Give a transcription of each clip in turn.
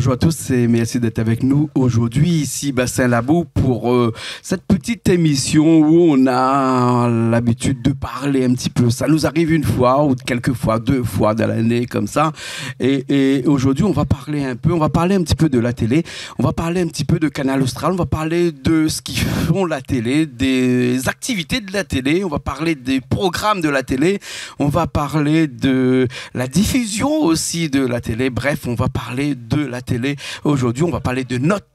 Bonjour à tous et merci d'être avec nous aujourd'hui ici Bassin Labou pour cette petite émission où on a l'habitude de parler un petit peu. Ça nous arrive une fois ou quelques fois, 2 fois dans l'année comme ça. Et aujourd'hui on va parler un petit peu de la télé. On va parler un petit peu de Canal Austral. On va parler de ce qu'ils font la télé, des activités de la télé. On va parler des programmes de la télé. On va parler de la diffusion aussi de la télé. Bref, on va parler de la télé. Aujourd'hui, on va parler de notre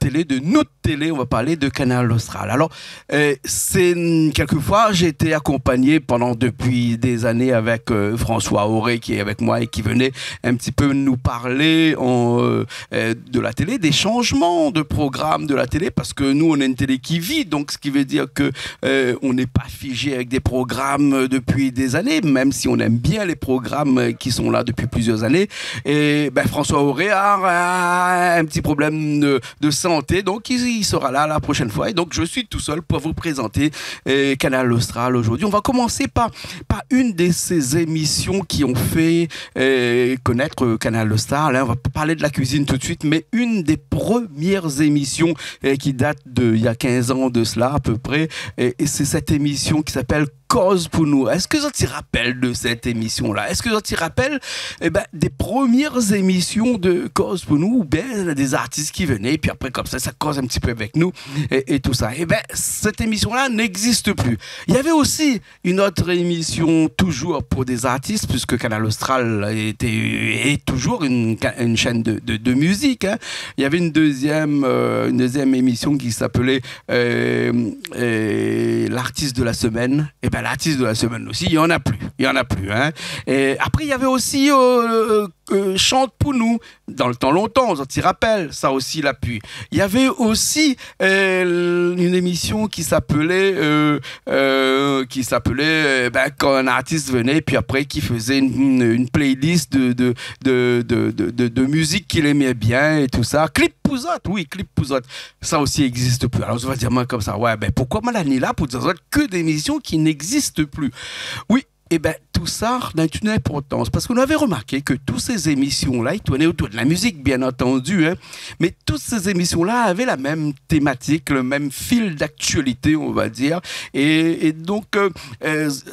télé, on va parler de Canal Austral. Alors, quelquefois, j'ai été accompagné depuis des années avec François Auré qui est avec moi et qui venait un petit peu nous parler de la télé, des changements de programme de la télé, parce que nous, on a une télé qui vit, donc ce qui veut dire que on n'est pas figé avec des programmes depuis des années, même si on aime bien les programmes qui sont là depuis plusieurs années. Et François Auré a un petit problème de santé, donc il sera là la prochaine fois. Et donc je suis tout seul pour vous présenter Canal Austral aujourd'hui. On va commencer par une de ces émissions qui ont fait connaître Canal Austral. On va parler de la cuisine tout de suite, mais une des premières émissions qui date il y a 15 ans de cela à peu près. Et c'est cette émission qui s'appelle Cause pour nous. Est-ce que vous t'y rappelles de cette émission-là? Est-ce que vous t'y rappelles des premières émissions de Cause pour nous, ou bien des artistes qui venaient, et puis après comme ça cause un petit peu avec nous et tout ça. Cette émission-là n'existe plus. Il y avait aussi une autre émission toujours pour des artistes, puisque Canal Austral est toujours une chaîne de musique. Hein. Il y avait une deuxième émission qui s'appelait l'artiste de la semaine. L'artiste de la semaine aussi, il y en a plus. Hein. Et après, il y avait aussi Chante pour nous, dans le temps longtemps, on s'y rappelle, ça aussi l'a pu. Il y avait aussi une émission qui s'appelait quand un artiste venait, puis après qui faisait une playlist de musique qu'il aimait bien et tout ça. Clip Pouzotte, oui, Clip Pouzotte. Ça aussi n'existe plus. Alors, je vais dire moi comme ça, pourquoi Malani là pour dire que des émissions qui n'existent plus? Oui. Tout ça n'a une importance, parce qu'on avait remarqué que toutes ces émissions-là, ils tournaient autour de la musique, bien entendu, hein, mais toutes ces émissions-là avaient la même thématique, le même fil d'actualité, on va dire, et donc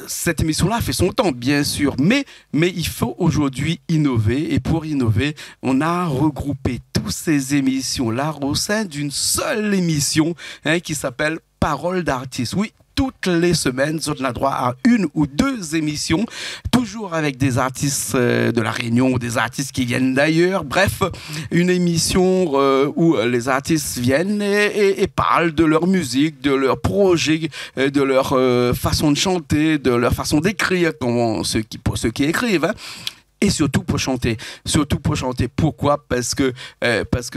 cette émission-là a fait son temps, bien sûr, mais il faut aujourd'hui innover, et pour innover, on a regroupé toutes ces émissions-là au sein d'une seule émission qui s'appelle Parole d'artiste. Oui, toutes les semaines, on a droit à 1 ou 2 émissions, toujours avec des artistes de la Réunion ou des artistes qui viennent d'ailleurs. Bref, une émission où les artistes viennent et parlent de leur musique, de leur projet, de leur façon de chanter, de leur façon d'écrire, pour ceux qui écrivent. Hein. Et surtout pour chanter. Pourquoi? Parce que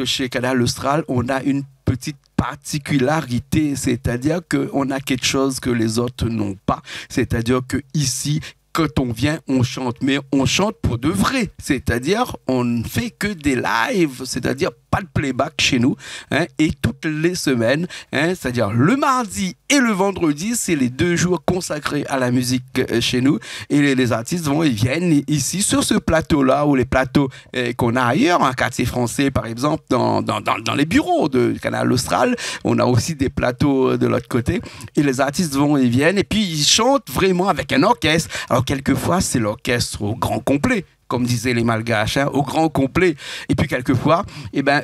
chez Canal Austral, on a une petite particularité, c'est-à-dire qu'on a quelque chose que les autres n'ont pas. C'est-à-dire que ici, quand on vient, on chante, mais on chante pour de vrai. C'est-à-dire, on ne fait que des lives, c'est-à-dire pas de playback chez nous, hein, et toutes les semaines, hein, c'est-à-dire le mardi et le vendredi, c'est les 2 jours consacrés à la musique chez nous, et les artistes viennent ici sur ce plateau-là, ou les plateaux qu'on a ailleurs, en quartier français par exemple, dans les bureaux de Canal Austral, on a aussi des plateaux de l'autre côté, et les artistes viennent, et puis ils chantent vraiment avec un orchestre. Alors quelquefois, c'est l'orchestre au grand complet, comme disaient les Malgaches, hein, au grand complet. Et puis quelquefois,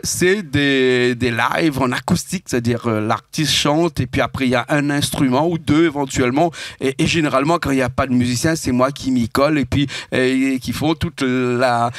c'est des lives en acoustique, c'est-à-dire l'artiste chante et puis après il y a un instrument ou 2 éventuellement. Et généralement, quand il n'y a pas de musicien, c'est moi qui m'y colle et puis qui font toute la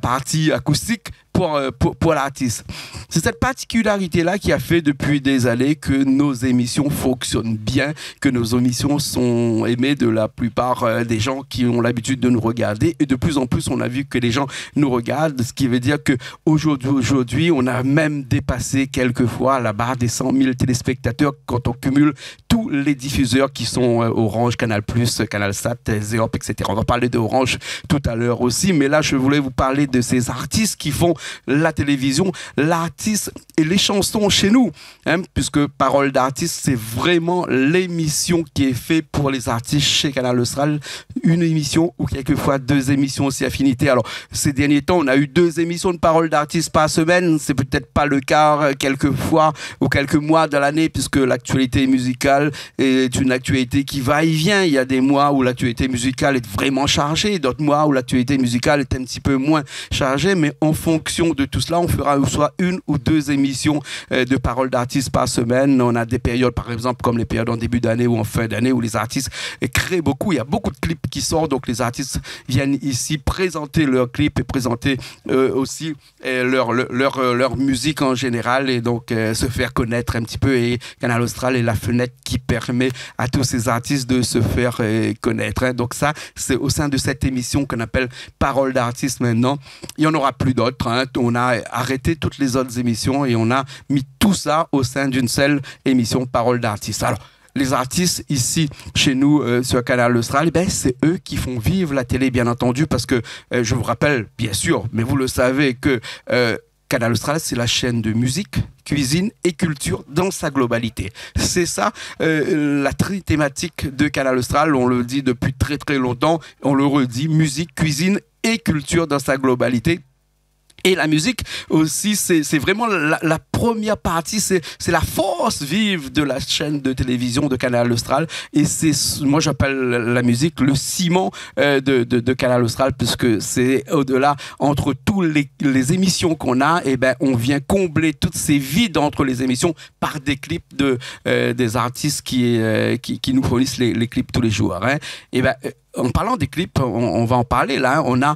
partie acoustique pour l'artiste. C'est cette particularité-là qui a fait depuis des années que nos émissions fonctionnent bien, que nos émissions sont aimées de la plupart des gens qui ont l'habitude de nous regarder. Et de plus en plus, on a vu que les gens nous regardent, ce qui veut dire qu'aujourd'hui, on a même dépassé quelquefois la barre des 100 000 téléspectateurs quand on cumule tous les diffuseurs qui sont Orange, Canal+, CanalSat, Zéop, etc. On va parler d'Orange tout à l'heure aussi, mais là je voulais vous parler de ces artistes qui font la télévision, l'artiste et les chansons chez nous, hein, puisque Parole d'artiste, c'est vraiment l'émission qui est faite pour les artistes chez Canal Austral, une émission ou quelquefois 2 émissions aussi affinités. Alors ces derniers temps, on a eu 2 émissions de Parole d'artiste par semaine, c'est peut-être pas le cas quelques fois ou quelques mois de l'année, puisque l'actualité musicale est une actualité qui va et vient. Il y a des mois où l'actualité musicale est vraiment chargée, d'autres mois où l'actualité musicale est un petit peu moins chargée, mais en fonction de tout cela, on fera soit 1 ou 2 émissions de Parole d'artistes par semaine. On a des périodes, par exemple, comme les périodes en début d'année ou en fin d'année, où les artistes créent beaucoup. Il y a beaucoup de clips qui sortent, donc les artistes viennent ici présenter leurs clips et présenter aussi leur musique en général, et donc se faire connaître un petit peu. Et Canal Austral est la fenêtre qui permet à tous ces artistes de se faire connaître, hein. Donc ça, c'est au sein de cette émission qu'on appelle Parole d'artiste maintenant. Il n'y en aura plus d'autres, hein. On a arrêté toutes les autres émissions et on a mis tout ça au sein d'une seule émission Parole d'artiste. Alors, les artistes ici, chez nous, sur Canal Austral, ben, c'est eux qui font vivre la télé, bien entendu, parce que je vous rappelle, bien sûr, mais vous le savez, que Canal Austral, c'est la chaîne de musique, cuisine et culture dans sa globalité. C'est ça la thématique de Canal Austral. On le dit depuis très très longtemps, on le redit, musique, cuisine et culture dans sa globalité. Et la musique aussi, c'est vraiment la première partie, c'est la force vive de la chaîne de télévision de Canal Austral. Et c'est, moi j'appelle la musique le ciment de Canal Austral, puisque c'est au-delà, entre toutes les émissions qu'on a, et ben on vient combler toutes ces vides entre les émissions par des clips des artistes qui nous fournissent les clips tous les jours, hein. Et ben en parlant des clips, on va en parler là, hein.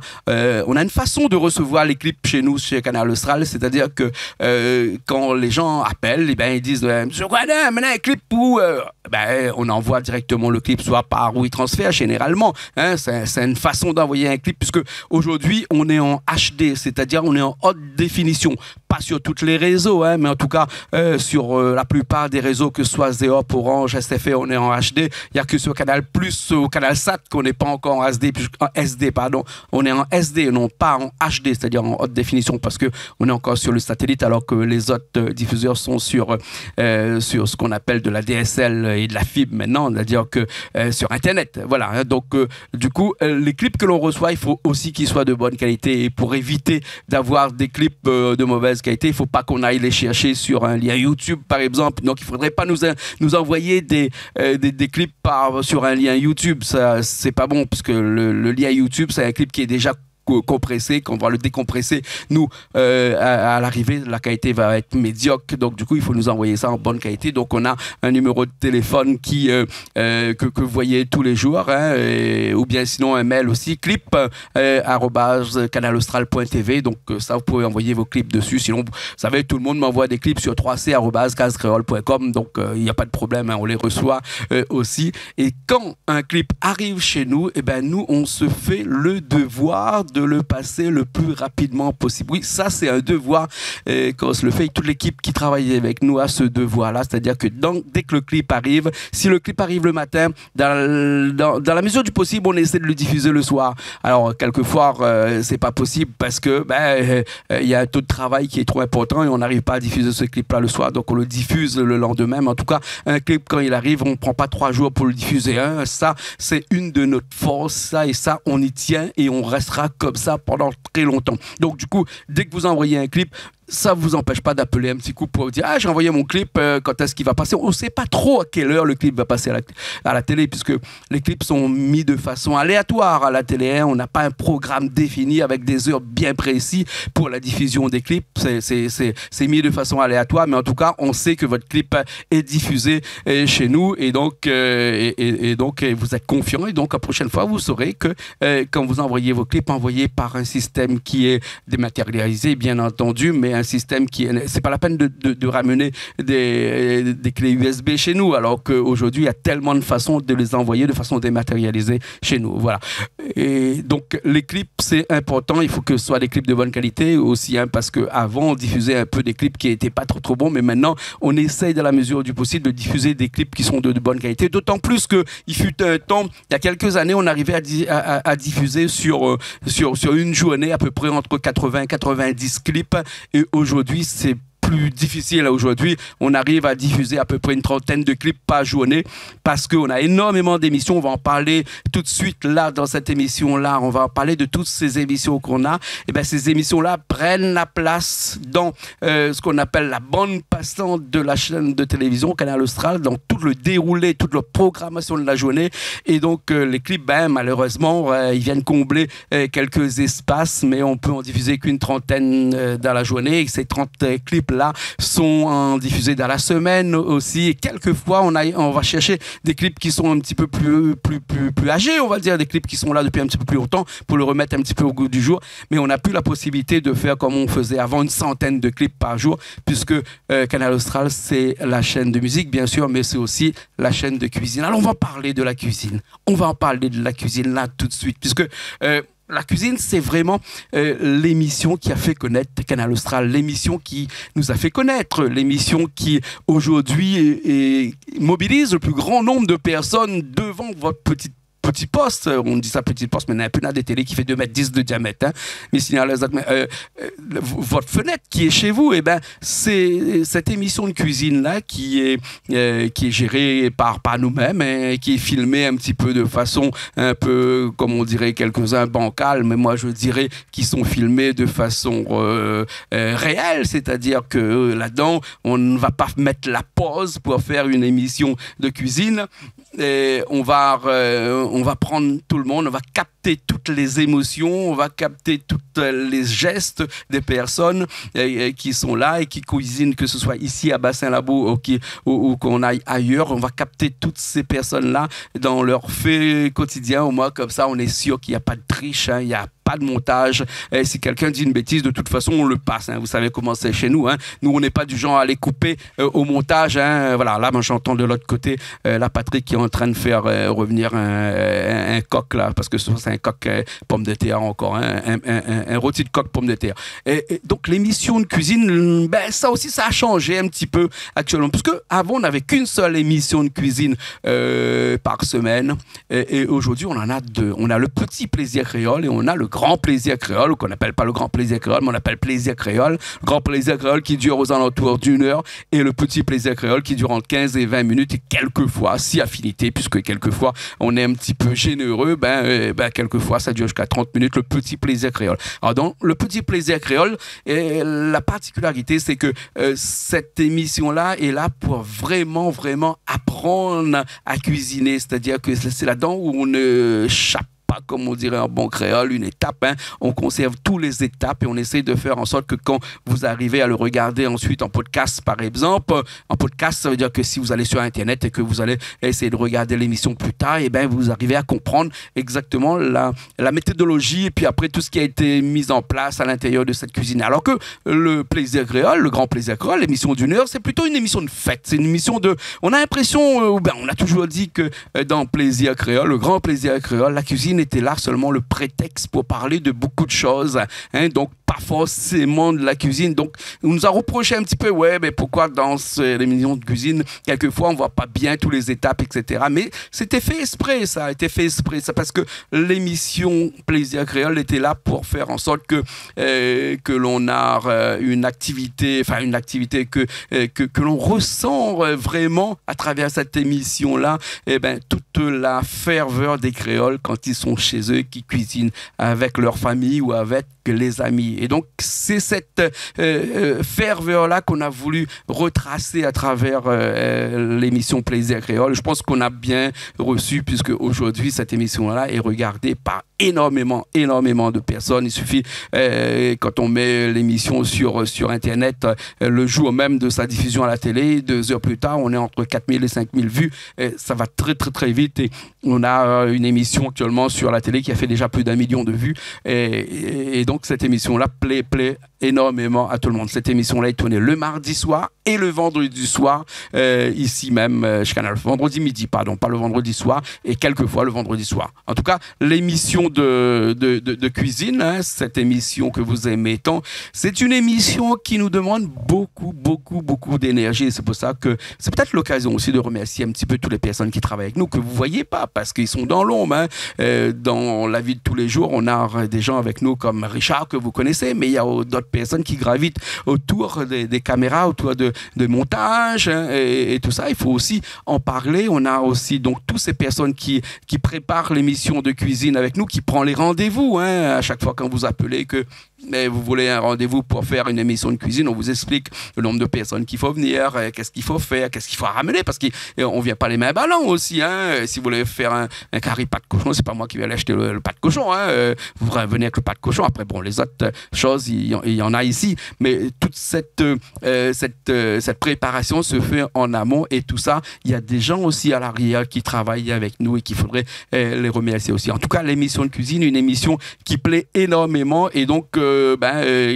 On a une façon de recevoir les clips chez nous, chez Canal Austral, c'est-à-dire que quand les gens appellent, eh ben, ils disent Monsieur Guadin, maintenant un clip où ben, on envoie directement le clip, soit par WeTransfer généralement, hein. C'est une façon d'envoyer un clip, puisque aujourd'hui on est en HD, c'est-à-dire on est en haute définition, pas sur tous les réseaux, hein, mais en tout cas sur la plupart des réseaux, que ce soit Zéop, Orange, SFR, on est en HD. Il n'y a que sur Canal+, ou Canal Sat qu'on n'est pas encore en SD, pardon. On est en SD, non pas en HD, c'est-à-dire en haute définition, parce que on est encore sur le satellite, alors que les autres diffuseurs sont sur ce qu'on appelle de la DSL et de la fibre maintenant, c'est-à-dire que sur Internet. Voilà, hein. Donc du coup, les clips que l'on reçoit, il faut aussi qu'ils soient de bonne qualité, et pour éviter d'avoir des clips de mauvaise qualité, il ne faut pas qu'on aille les chercher sur un lien YouTube, par exemple. Donc il ne faudrait pas nous envoyer des clips sur un lien YouTube. Ça, c'est pas bon, parce que le lien YouTube, c'est un clip qui est déjà compressé, qu'on va le décompresser. Nous, à l'arrivée, la qualité va être médiocre, donc du coup il faut nous envoyer ça en bonne qualité. Donc on a un numéro de téléphone que vous voyez tous les jours, hein, ou bien sinon un mail aussi, clip @canalaustral.tv. donc ça, vous pouvez envoyer vos clips dessus. Sinon, vous savez, tout le monde m'envoie des clips sur 3c@cascreole.com, donc il n'y a pas de problème, hein, on les reçoit aussi. Et quand un clip arrive chez nous, et ben nous on se fait le devoir de le passer le plus rapidement possible. Oui, ça c'est un devoir qu'on se le fait. Toute l'équipe qui travaille avec nous a ce devoir-là, c'est-à-dire que dès que le clip arrive, si le clip arrive le matin, dans la mesure du possible, on essaie de le diffuser le soir. Alors quelquefois c'est pas possible, parce que il y a un taux de travail qui est trop important et on n'arrive pas à diffuser ce clip-là le soir, donc on le diffuse le lendemain. Mais en tout cas, un clip, quand il arrive, on prend pas 3 jours pour le diffuser, hein. Ça, c'est une de notre forces, ça, et ça on y tient, et on restera comme ça pendant très longtemps. Donc du coup, dès que vous envoyez un clip, ça ne vous empêche pas d'appeler un petit coup pour dire « Ah, j'ai envoyé mon clip, quand est-ce qu'il va passer ?» On ne sait pas trop à quelle heure le clip va passer à la télé, puisque les clips sont mis de façon aléatoire à la télé, hein. On n'a pas un programme défini avec des heures bien précises pour la diffusion des clips. C'est mis de façon aléatoire, mais en tout cas, on sait que votre clip est diffusé chez nous, et donc vous êtes confiant, et donc la prochaine fois, vous saurez que quand vous envoyez vos clips, envoyés par un système qui est dématérialisé, bien entendu, mais un système qui c'est pas la peine de ramener des clés USB chez nous, alors qu'aujourd'hui il y a tellement de façons de les envoyer de façon dématérialisée chez nous. Voilà. Et donc les clips, c'est important, il faut que ce soit des clips de bonne qualité aussi, hein, parce qu'avant on diffusait un peu des clips qui n'étaient pas trop bons, mais maintenant on essaye dans la mesure du possible de diffuser des clips qui sont de bonne qualité, d'autant plus qu'il fut un temps, il y a quelques années, on arrivait à diffuser sur une journée à peu près entre 80 et 90 clips, et aujourd'hui c'est plus difficile. Aujourd'hui, on arrive à diffuser à peu près une trentaine de clips par journée parce qu'on a énormément d'émissions. On va en parler tout de suite là dans cette émission-là. On va en parler de toutes ces émissions qu'on a. Et bien, ces émissions-là prennent la place dans ce qu'on appelle la bande passante de la chaîne de télévision Canal Austral, dans tout le déroulé, toute la programmation de la journée. Et donc, les clips, ben, malheureusement, ils viennent combler quelques espaces, mais on peut en diffuser qu'une trentaine dans la journée. Et ces 30 clips là sont diffusés dans la semaine aussi, et quelquefois on va chercher des clips qui sont un petit peu plus âgés, on va dire, des clips qui sont là depuis un petit peu plus longtemps pour le remettre un petit peu au goût du jour, mais on n'a plus la possibilité de faire comme on faisait avant, une centaine de clips par jour, puisque Canal Austral, c'est la chaîne de musique bien sûr, mais c'est aussi la chaîne de cuisine. Alors on va parler de la cuisine, on va en parler de la cuisine là tout de suite, puisque la cuisine, c'est vraiment l'émission qui a fait connaître Canal Austral, l'émission qui nous a fait connaître, l'émission qui aujourd'hui mobilise le plus grand nombre de personnes devant votre petit poste. On dit ça petit poste, mais il y a un peu des télés qui fait 2,10 m de diamètre. Hein. Mais votre fenêtre qui est chez vous, eh ben, c'est cette émission de cuisine-là qui est gérée par nous-mêmes, hein, qui est filmée un petit peu de façon un peu, comme on dirait quelques-uns, bancale, mais moi je dirais qu'ils sont filmés de façon réelle, c'est-à-dire que là-dedans, on ne va pas mettre la pause pour faire une émission de cuisine. Et on va prendre tout le monde, on va capter toutes les émotions, on va capter tous les gestes des personnes qui sont là et qui cuisinent, que ce soit ici à Bassin-Labo ou qu'on aille ailleurs. On va capter toutes ces personnes-là dans leur fait quotidien. Au moins, comme ça, on est sûr qu'il n'y a pas de triche, hein, il n'y a pas de montage. Et si quelqu'un dit une bêtise, de toute façon, on le passe. Hein. Vous savez comment c'est chez nous. Hein. Nous, on n'est pas du genre à les couper au montage. Hein. Voilà, là, moi, j'entends de l'autre côté la Patrick qui est en train de faire revenir un coq, là, parce que c'est un coq pomme de terre encore, hein, un rôti de coq pomme de terre. Et donc, l'émission de cuisine, ben, ça aussi, ça a changé un petit peu actuellement. Parce qu'avant, on n'avait qu'une seule émission de cuisine par semaine. Et aujourd'hui, on en a deux. On a le Petit Plaisir Créole et on a le Grand Plaisir Créole, qu'on n'appelle pas le Grand Plaisir Créole, mais on appelle Plaisir Créole. Le Grand Plaisir Créole qui dure aux alentours d'1 heure et le Petit Plaisir Créole qui dure entre 15 et 20 minutes et quelquefois, si affinité, puisque quelquefois on est un petit peu généreux, quelquefois ça dure jusqu'à 30 minutes, le Petit Plaisir Créole. Alors dans le Petit Plaisir Créole, la particularité c'est que cette émission-là est là pour vraiment apprendre à cuisiner, c'est-à-dire que c'est là-dedans où on ne chape pas, comme on dirait en bon créole, une étape. Hein. On conserve toutes les étapes et on essaie de faire en sorte que quand vous arrivez à le regarder ensuite en podcast, par exemple, en podcast, ça veut dire que si vous allez sur Internet et que vous allez essayer de regarder l'émission plus tard, et ben vous arrivez à comprendre exactement la méthodologie et puis après tout ce qui a été mis en place à l'intérieur de cette cuisine. Alors que le Plaisir Créole, le Grand Plaisir Créole, l'émission d'1 heure, c'est plutôt une émission de fête. C'est une émission de... On a l'impression, on a toujours dit que dans Plaisir Créole, le Grand Plaisir Créole, la cuisine était là seulement le prétexte pour parler de beaucoup de choses, hein, donc pas forcément de la cuisine. Donc on nous a reproché un petit peu, ouais, mais pourquoi dans l'émission de cuisine, quelquefois on voit pas bien toutes les étapes, etc. Mais c'était fait exprès, ça a été fait exprès, ça, parce que l'émission Plaisir Créole était là pour faire en sorte que l'on a une activité que l'on ressent vraiment à travers cette émission-là, et ben toute la ferveur des créoles quand ils sont chez eux, qui cuisinent avec leur famille ou avec les amis. Et donc, c'est cette ferveur-là qu'on a voulu retracer à travers l'émission Plaisir Créole. Je pense qu'on a bien reçu, puisque aujourd'hui, cette émission-là est regardée par énormément de personnes. Il suffit, quand on met l'émission sur Internet, le jour même de sa diffusion à la télé, 2 heures plus tard, on est entre 4000 et 5000 vues. Ça va très vite. Et on a une émission actuellement sur la télé qui a fait déjà plus d'1 million de vues. Et donc, cette émission-là plaît énormément à tout le monde. Cette émission-là est tournée le mardi soir et le vendredi soir, ici même, chez Canal. Vendredi midi, pardon, pas le vendredi soir, et quelquefois le vendredi soir. En tout cas, l'émission de cuisine, hein, cette émission que vous aimez tant, c'est une émission qui nous demande beaucoup d'énergie. C'est pour ça que c'est peut-être l'occasion aussi de remercier un petit peu toutes les personnes qui travaillent avec nous, que vous ne voyez pas, parce qu'ils sont dans l'ombre. Hein. Dans la vie de tous les jours, on a des gens avec nous comme Richard, que vous connaissez, mais il y a d'autres personnes qui gravitent autour des caméras, autour de montage, hein, et tout ça. Il faut aussi en parler. On a aussi donc toutes ces personnes qui préparent l'émission de cuisine avec nous, qui prend les rendez-vous, hein, à chaque fois quand vous appelez que vous voulez un rendez-vous pour faire une émission de cuisine, on vous explique le nombre de personnes qu'il faut venir, qu'est-ce qu'il faut faire, qu'est-ce qu'il faut ramener, parce qu'on ne vient pas les mains ballants aussi. Hein. Si vous voulez faire un carré pas de cochon, c'est pas moi qui vais aller acheter le pas de cochon. Hein. Vous venez avec le pas de cochon. Après, bon, les autres choses, il y en a ici. Mais toute cette préparation se fait en amont, et tout ça, il y a des gens aussi à l'arrière qui travaillent avec nous et qu'il faudrait les remercier aussi. En tout cas, l'émission de cuisine, une émission qui plaît énormément, et donc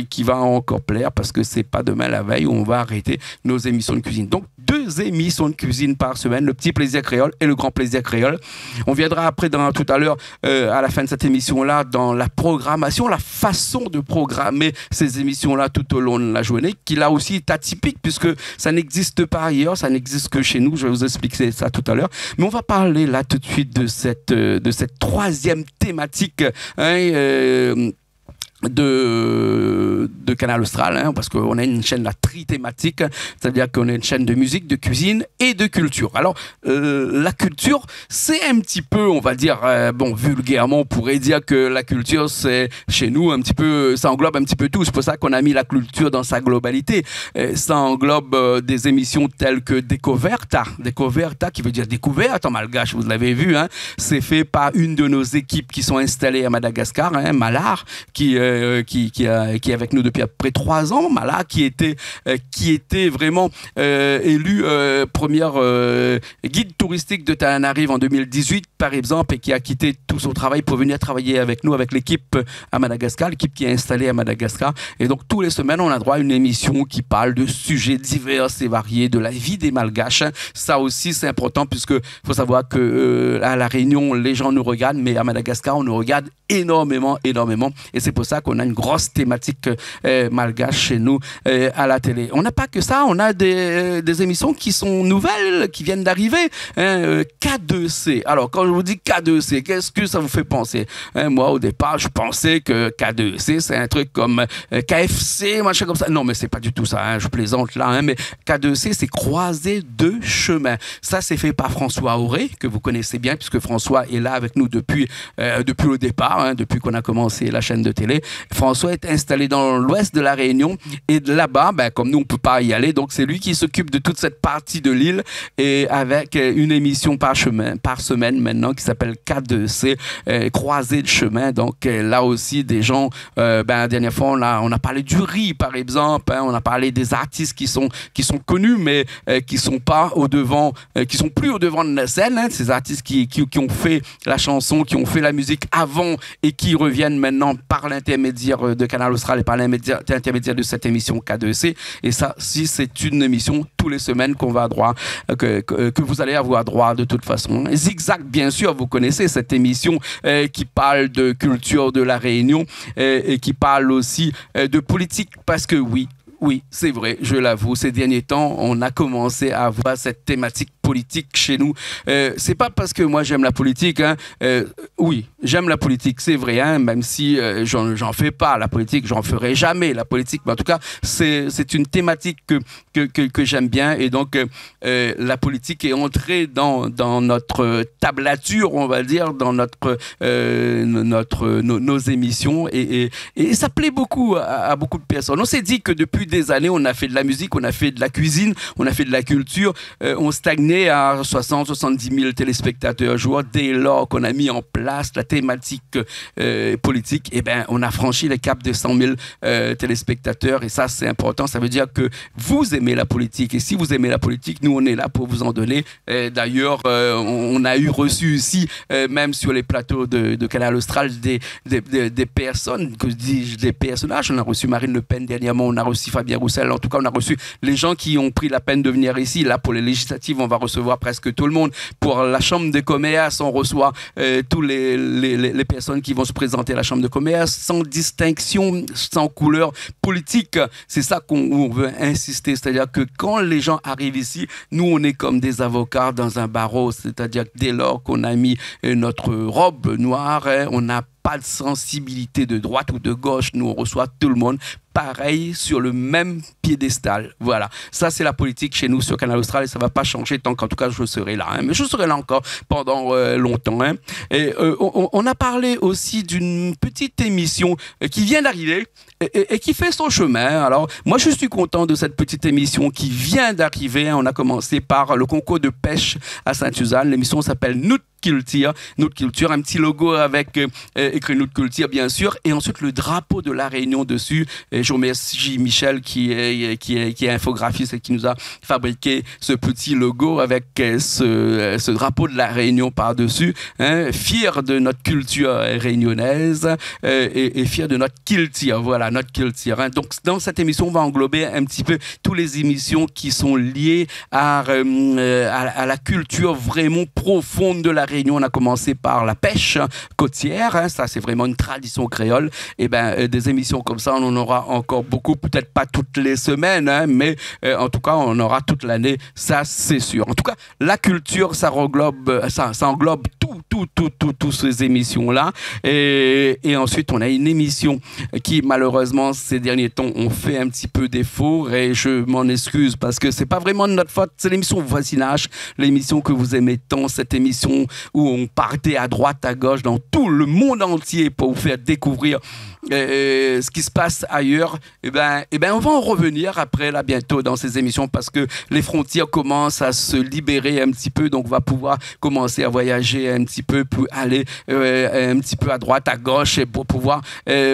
qui va encore plaire, parce que c'est pas demain la veille où on va arrêter nos émissions de cuisine. Donc 2 émissions de cuisine par semaine, le petit plaisir créole et le grand plaisir créole. On viendra après tout à l'heure à la fin de cette émission-là dans la programmation, la façon de programmer ces émissions-là tout au long de la journée, qui là aussi est atypique puisque ça n'existe pas ailleurs, ça n'existe que chez nous. Je vais vous expliquer ça tout à l'heure. Mais on va parler là tout de suite de cette 3e thématique, hein, de Canal Austral, hein, parce qu'on a une chaîne là trithématique, c'est-à-dire qu'on a une chaîne de musique, de cuisine et de culture. Alors la culture, c'est un petit peu, on va dire, vulgairement, on pourrait dire que la culture, c'est chez nous un petit peu, ça englobe un petit peu tout. C'est pour ça qu'on a mis la culture dans sa globalité. Ça englobe des émissions telles que Décoverta, qui veut dire découverte en malgache, vous l'avez vu, hein. C'est fait par une de nos équipes qui sont installées à Madagascar, hein, Malar, qui est avec nous depuis à peu près 3 ans. Mala, qui était vraiment élu première guide touristique de Tananarive en 2018, par exemple, et qui a quitté tout son travail pour venir travailler avec nous, avec l'équipe à Madagascar, l'équipe qui est installée à Madagascar. Et donc, tous les semaines, on a droit à une émission qui parle de sujets divers et variés, de la vie des Malgaches. Ça aussi, c'est important, puisque faut savoir que à La Réunion, les gens nous regardent, mais à Madagascar, on nous regarde énormément. Et c'est pour ça qu'on a une grosse thématique malgache chez nous à la télé. On n'a pas que ça, on a des émissions qui sont nouvelles, qui viennent d'arriver. Hein, K2C. Alors, quand je vous dis K2C, qu'est-ce que ça vous fait penser? Hein, moi, au départ, je pensais que K2C, c'est un truc comme KFC, machin comme ça. Non, mais c'est pas du tout ça, hein, je plaisante là. Hein, mais K2C, c'est croisée de chemin. Ça, c'est fait par François Auré, que vous connaissez bien, puisque François est là avec nous depuis le départ, hein, depuis qu'on a commencé la chaîne de télé. François est installé dans l'ouest de la Réunion, et de là-bas, comme nous on peut pas y aller, donc c'est lui qui s'occupe de toute cette partie de l'île, et avec une émission par semaine maintenant qui s'appelle K2C, croisée de chemin. Donc là aussi des gens, la dernière fois on a parlé du riz par exemple, hein, on a parlé des artistes qui sont connus mais qui sont pas au devant, qui sont plus au devant de la scène, hein, ces artistes qui ont fait la chanson, qui ont fait la musique avant et qui reviennent maintenant par l'intermédiaire de Canal Austral et par l'intermédiaire de cette émission K2C. Et ça, si c'est une émission tous les semaines qu'on va droit, que vous allez avoir droit de toute façon. Zigzag, bien sûr, vous connaissez cette émission qui parle de culture de la Réunion et qui parle aussi de politique, parce que oui, c'est vrai, je l'avoue, ces derniers temps, on a commencé à avoir cette thématique politique chez nous. C'est pas parce que moi j'aime la politique, hein. Oui, j'aime la politique, c'est vrai, hein, même si j'en fais pas la politique, j'en ferai jamais la politique, mais en tout cas, c'est une thématique que j'aime bien, et donc la politique est entrée dans notre tablature, on va dire, dans nos émissions, et ça plaît beaucoup à beaucoup de personnes. On s'est dit que depuis des années, on a fait de la musique, on a fait de la cuisine, on a fait de la culture, on stagnait, télé à 60-70 000 téléspectateurs jour. Dès lors qu'on a mis en place la thématique politique, eh ben, on a franchi le cap de 100 000 téléspectateurs. Et ça, c'est important. Ça veut dire que vous aimez la politique. Et si vous aimez la politique, nous, on est là pour vous en donner. D'ailleurs, on a reçu ici, même sur les plateaux de Canal Austral, des personnes, que dis-je, des personnages. On a reçu Marine Le Pen dernièrement, on a reçu Fabien Roussel. En tout cas, on a reçu les gens qui ont pris la peine de venir ici. Là, pour les législatives, on va recevoir presque tout le monde. Pour la Chambre de commerce, on reçoit tous les personnes qui vont se présenter à la Chambre de commerce, sans distinction, sans couleur politique. C'est ça qu'on veut insister. C'est-à-dire que quand les gens arrivent ici, nous, on est comme des avocats dans un barreau. C'est-à-dire que dès lors qu'on a mis notre robe noire, on n'a pas de sensibilité de droite ou de gauche. Nous, on reçoit tout le monde pareil, sur le même piédestal. Voilà. Ça, c'est la politique chez nous sur Canal Austral et ça ne va pas changer tant qu'en tout cas je serai là. Hein. Mais je serai là encore pendant longtemps. Hein. Et on a parlé aussi d'une petite émission qui vient d'arriver et qui fait son chemin. Alors, moi, je suis content de cette petite émission qui vient d'arriver. On a commencé par le concours de pêche à Sainte-Suzanne. L'émission s'appelle Nout Culture, un petit logo avec écrit Nout Culture, bien sûr, et ensuite le drapeau de la Réunion dessus. Et je remercie Michel qui est infographiste et qui nous a fabriqué ce petit logo avec ce drapeau de la Réunion par-dessus, hein, fier de notre culture réunionnaise et fier de notre culture, voilà, notre culture. Hein. Donc, dans cette émission, on va englober un petit peu toutes les émissions qui sont liées à la culture vraiment profonde de la Réunion. On a commencé par la pêche côtière, hein, ça c'est vraiment une tradition créole. Et ben des émissions comme ça, on en aura encore beaucoup, peut-être pas toutes les semaines, hein, mais en tout cas on aura toute l'année, ça c'est sûr. En tout cas, la culture, ça englobe toutes ces émissions-là. Et ensuite, on a une émission qui, malheureusement, ces derniers temps, ont fait un petit peu défaut. Et je m'en excuse parce que c'est pas vraiment de notre faute. C'est l'émission Voisinage, l'émission que vous aimez tant, cette émission où on partait à droite, à gauche, dans tout le monde entier pour vous faire découvrir ce qui se passe ailleurs. Et ben, on va en revenir après, là, bientôt, dans ces émissions parce que les frontières commencent à se libérer un petit peu. Donc, on va pouvoir commencer à voyager un petit peu, pour aller un petit peu à droite, à gauche, et pour pouvoir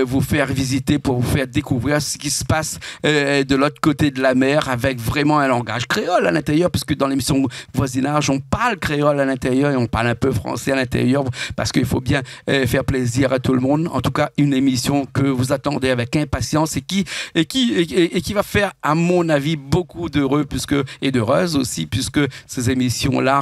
vous faire visiter, pour vous faire découvrir ce qui se passe de l'autre côté de la mer avec vraiment un langage créole à l'intérieur, puisque dans l'émission Voisinage, on parle créole à l'intérieur et on parle un peu français à l'intérieur parce qu'il faut bien faire plaisir à tout le monde. En tout cas, une émission que vous attendez avec impatience et qui va faire, à mon avis, beaucoup d'heureux et d'heureuses aussi, puisque ces émissions-là,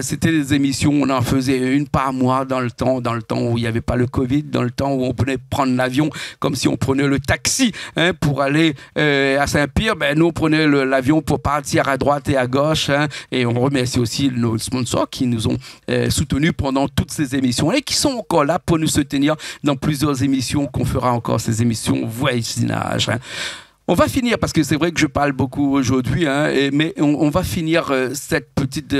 c'était des émissions, on en faisait une par mois dans le temps où il n'y avait pas le Covid, dans le temps où on pouvait prendre l'avion comme si on prenait le taxi, hein, pour aller à Saint-Pierre. Ben, nous, on prenait l'avion pour partir à droite et à gauche, hein, et on remercie aussi nos sponsors qui nous ont soutenus pendant toutes ces émissions et qui sont encore là pour nous soutenir dans plusieurs émissions qu'on fera encore, ces émissions Voisinage. Hein. On va finir, parce que c'est vrai que je parle beaucoup aujourd'hui, hein, mais on va finir cette petite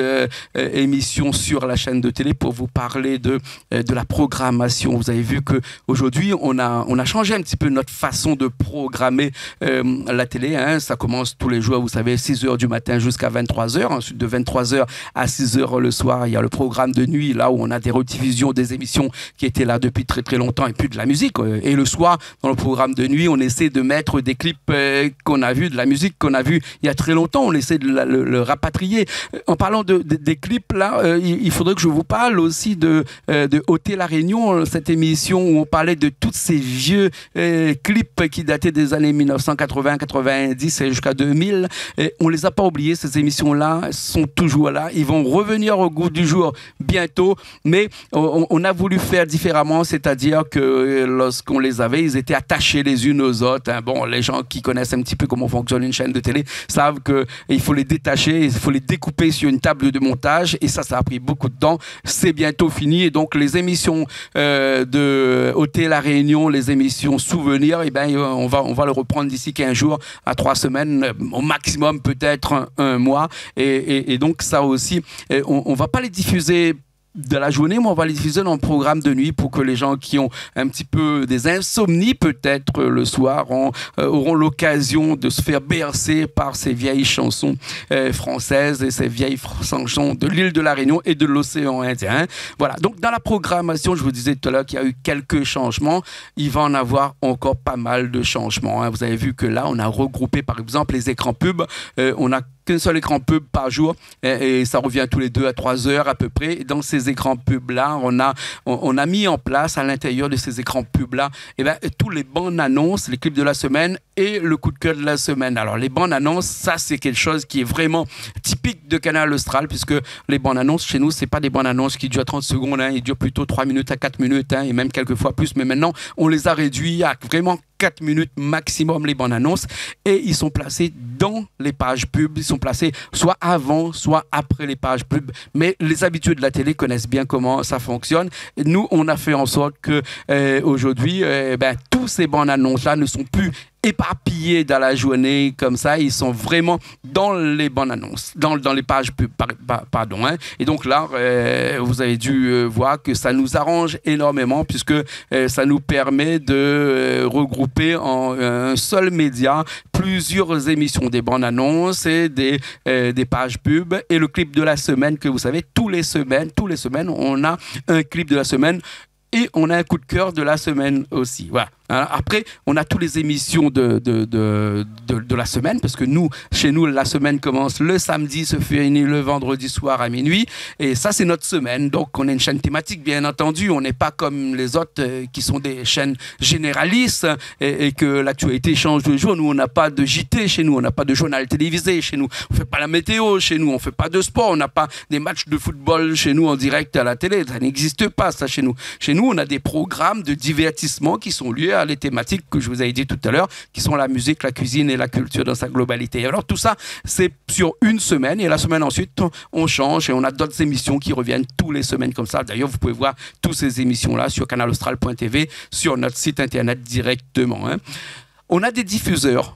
émission sur la chaîne de télé pour vous parler de la programmation. Vous avez vu qu'aujourd'hui, on a changé un petit peu notre façon de programmer la télé. Hein. Ça commence tous les jours, vous savez, 6h du matin jusqu'à 23h. Ensuite, de 23h à 6h le soir, il y a le programme de nuit, là où on a des rediffusions des émissions qui étaient là depuis très très longtemps, et puis de la musique. Et le soir, dans le programme de nuit, on essaie de mettre des clips qu'on a vu, de la musique qu'on a vu il y a très longtemps, on essaie de le rapatrier. En parlant des clips, là, il faudrait que je vous parle aussi de Ôter la Réunion, cette émission où on parlait de tous ces vieux clips qui dataient des années 1980, 90 et jusqu'à 2000. Et on les a pas oubliés, ces émissions-là sont toujours là. Ils vont revenir au goût du jour bientôt, mais on a voulu faire différemment, c'est-à-dire que lorsqu'on les avait, ils étaient attachés les unes aux autres. Hein. Bon, les gens qui connaissent un petit peu comment fonctionne une chaîne de télé savent qu'il faut les détacher, il faut les découper sur une table de montage, et ça a pris beaucoup de temps. C'est bientôt fini, et donc les émissions de Ôter la Réunion, les émissions souvenirs, on va le reprendre d'ici 15 jours à 3 semaines, au maximum peut-être un mois, et donc ça aussi, on va pas les diffuser de la journée, mais on va les diffuser dans le programme de nuit pour que les gens qui ont un petit peu des insomnies peut-être le soir auront l'occasion de se faire bercer par ces vieilles chansons françaises et ces vieilles chansons de l'île de la Réunion et de l'océan Indien. Voilà, donc dans la programmation, je vous disais tout à l'heure qu'il y a eu quelques changements. Il va en avoir encore pas mal de changements, hein. Vous avez vu que là, on a regroupé par exemple les écrans pubs. On a qu'un seul écran pub par jour et ça revient tous les 2 à 3 heures à peu près. Et dans ces écrans pubs-là, on a mis en place à l'intérieur de ces écrans pubs-là tous les bandes annonces, les clips de la semaine et le coup de cœur de la semaine. Alors les bandes annonces, ça c'est quelque chose qui est vraiment typique de Canal Austral puisque les bandes annonces chez nous, c'est pas des bandes annonces qui durent 30 secondes, hein, ils durent plutôt 3 minutes à 4 minutes hein, et même quelquefois plus. Mais maintenant, on les a réduits à vraiment 4 minutes maximum les bandes annonces et ils sont placés dans les pages pubs. Ils sont placés soit avant, soit après les pages pubs. Mais les habitués de la télé connaissent bien comment ça fonctionne. Et nous, on a fait en sorte que aujourd'hui, tous ces bandes annonces-là ne sont plus éparpillés dans la journée comme ça, ils sont vraiment dans les bandes annonces, dans les pages pub, pardon. Hein. Et donc là, vous avez dû voir que ça nous arrange énormément puisque ça nous permet de regrouper en un seul média plusieurs émissions, des bandes annonces et des pages pub et le clip de la semaine que vous savez, tous les semaines, on a un clip de la semaine et on a un coup de cœur de la semaine aussi. Voilà. Après, on a toutes les émissions de la semaine, parce que chez nous, la semaine commence le samedi, se finit le vendredi soir à minuit. Et ça, c'est notre semaine. Donc, on est une chaîne thématique, bien entendu. On n'est pas comme les autres qui sont des chaînes généralistes et que l'actualité change de jour. Nous, on n'a pas de JT chez nous. On n'a pas de journal télévisé chez nous. On ne fait pas la météo chez nous. On ne fait pas de sport. On n'a pas des matchs de football chez nous en direct à la télé. Ça n'existe pas, ça, chez nous. Chez nous, on a des programmes de divertissement qui sont liés à les thématiques que je vous avais dit tout à l'heure, qui sont la musique, la cuisine et la culture dans sa globalité. Alors tout ça, c'est sur une semaine et la semaine ensuite, on change et on a d'autres émissions qui reviennent tous les semaines comme ça. D'ailleurs, vous pouvez voir toutes ces émissions-là sur canalaustral.tv, sur notre site internet directement. Hein. On a des diffuseurs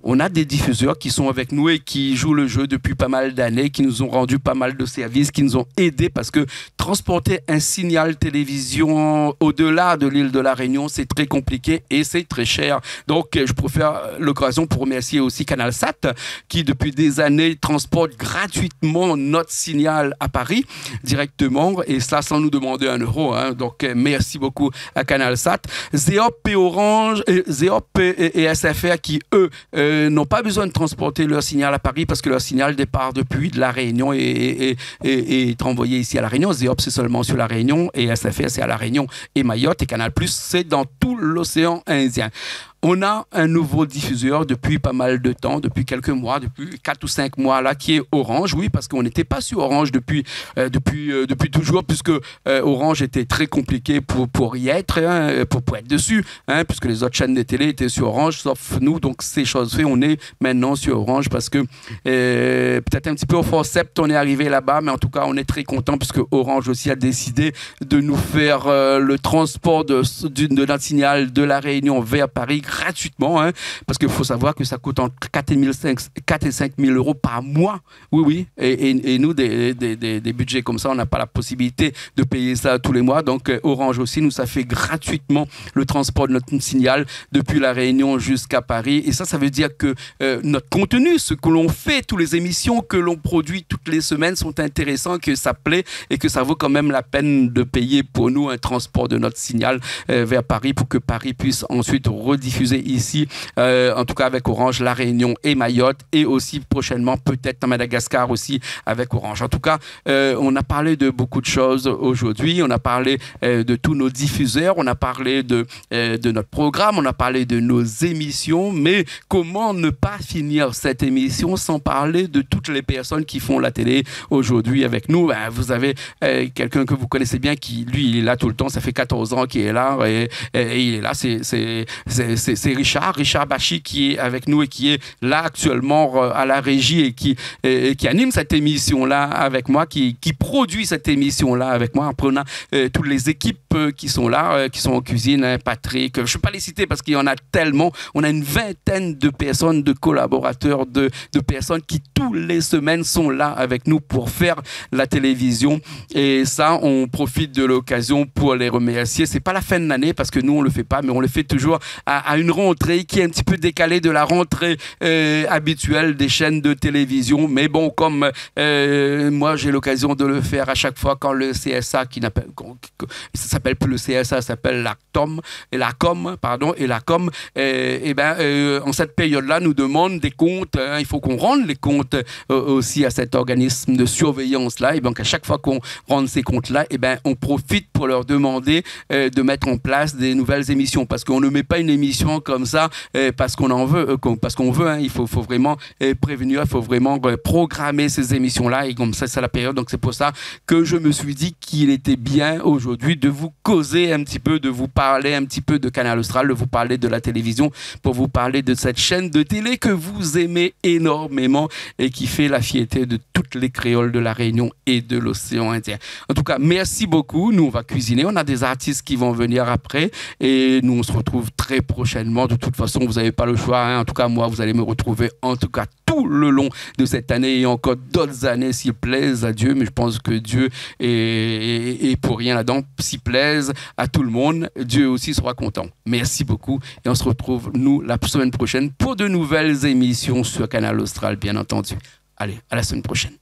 qui sont avec nous et qui jouent le jeu depuis pas mal d'années, qui nous ont rendu pas mal de services, qui nous ont aidés parce que transporter un signal télévision au-delà de l'île de la Réunion, c'est très compliqué et c'est très cher. Donc, je préfère l'occasion pour remercier aussi CanalSat qui, depuis des années, transporte gratuitement notre signal à Paris directement et cela sans nous demander 1 euro. Hein. Donc, merci beaucoup à CanalSat. Zeop et Orange, Zeop et SFR qui, eux, n'ont pas besoin de transporter leur signal à Paris parce que leur signal départ depuis de la Réunion et est envoyé ici à la Réunion. Zeop, c'est seulement sur la Réunion et SFR, c'est à la Réunion et Mayotte. Et Canal+, c'est dans tout l'océan Indien. On a un nouveau diffuseur depuis pas mal de temps, depuis quelques mois, depuis 4 ou 5 mois là, qui est Orange. Oui, parce qu'on n'était pas sur Orange depuis toujours, puisque Orange était très compliqué pour y être, hein, pour être dessus, hein, puisque les autres chaînes de télé étaient sur Orange, sauf nous. Donc, c'est chose faite. On est maintenant sur Orange parce que peut-être un petit peu au forceps, on est arrivé là-bas, mais en tout cas, on est très content puisque Orange aussi a décidé de nous faire le transport de notre signal de la Réunion vers Paris gratuitement, hein, parce qu'il faut savoir que ça coûte entre 4 et 5 000 euros par mois. Oui. Et nous, des budgets comme ça, on n'a pas la possibilité de payer ça tous les mois. Donc, Orange aussi nous a fait gratuitement le transport de notre signal depuis la Réunion jusqu'à Paris. Et ça veut dire que notre contenu, ce que l'on fait, toutes les émissions que l'on produit toutes les semaines sont intéressants, que ça plaît et que ça vaut quand même la peine de payer pour nous un transport de notre signal vers Paris pour que Paris puisse ensuite rediffuser ici, en tout cas avec Orange, La Réunion et Mayotte, et aussi prochainement peut-être à Madagascar aussi avec Orange. En tout cas, on a parlé de beaucoup de choses aujourd'hui, on a parlé de tous nos diffuseurs, on a parlé de notre programme, on a parlé de nos émissions, mais comment ne pas finir cette émission sans parler de toutes les personnes qui font la télé aujourd'hui avec nous. Vous avez quelqu'un que vous connaissez bien qui, lui, il est là tout le temps, ça fait 14 ans qu'il est là et il est là, c'est c'est Richard Bachy qui est avec nous et qui est là actuellement à la régie et qui anime cette émission-là avec moi, qui produit cette émission-là avec moi en prenant toutes les équipes qui sont là, qui sont en cuisine, hein, Patrick, je ne vais pas les citer parce qu'il y en a tellement, on a une vingtaine de personnes, de collaborateurs, de personnes qui tous les semaines sont là avec nous pour faire la télévision et ça, on profite de l'occasion pour les remercier. C'est pas la fin de l'année parce que nous, on le fait pas, mais on le fait toujours à une rentrée qui est un petit peu décalée de la rentrée habituelle des chaînes de télévision. Mais bon, comme moi, j'ai l'occasion de le faire à chaque fois quand le CSA, ça s'appelle plus le CSA, ça s'appelle la com, en cette période-là, nous demande des comptes. Hein, il faut qu'on rende les comptes aussi à cet organisme de surveillance-là. Et donc, à chaque fois qu'on rende ces comptes-là, on profite pour leur demander de mettre en place des nouvelles émissions. Parce qu'on ne met pas une émission comme ça parce qu'on en veut, parce qu'on veut. Hein, il faut vraiment prévenir, il faut vraiment programmer ces émissions-là. Et comme ça, c'est la période. Donc, c'est pour ça que je me suis dit qu'il était bien aujourd'hui de vous causer un petit peu, de vous parler un petit peu de Canal Austral, de vous parler de la télévision, pour vous parler de cette chaîne de télé que vous aimez énormément et qui fait la fierté de toutes les créoles de la Réunion et de l'océan Indien. En tout cas, merci beaucoup. Nous, on va cuisiner. On a des artistes qui vont venir après et nous, on se retrouve très prochainement. De toute façon, vous n'avez pas le choix. Hein. En tout cas, moi, vous allez me retrouver en tout cas tout le long de cette année et encore d'autres années s'il plaise à Dieu. Mais je pense que Dieu est pour rien là-dedans. S'il plaise à tout le monde, Dieu aussi sera content. Merci beaucoup et on se retrouve, nous, la semaine prochaine pour de nouvelles émissions sur Canal Austral, bien entendu. Allez, à la semaine prochaine.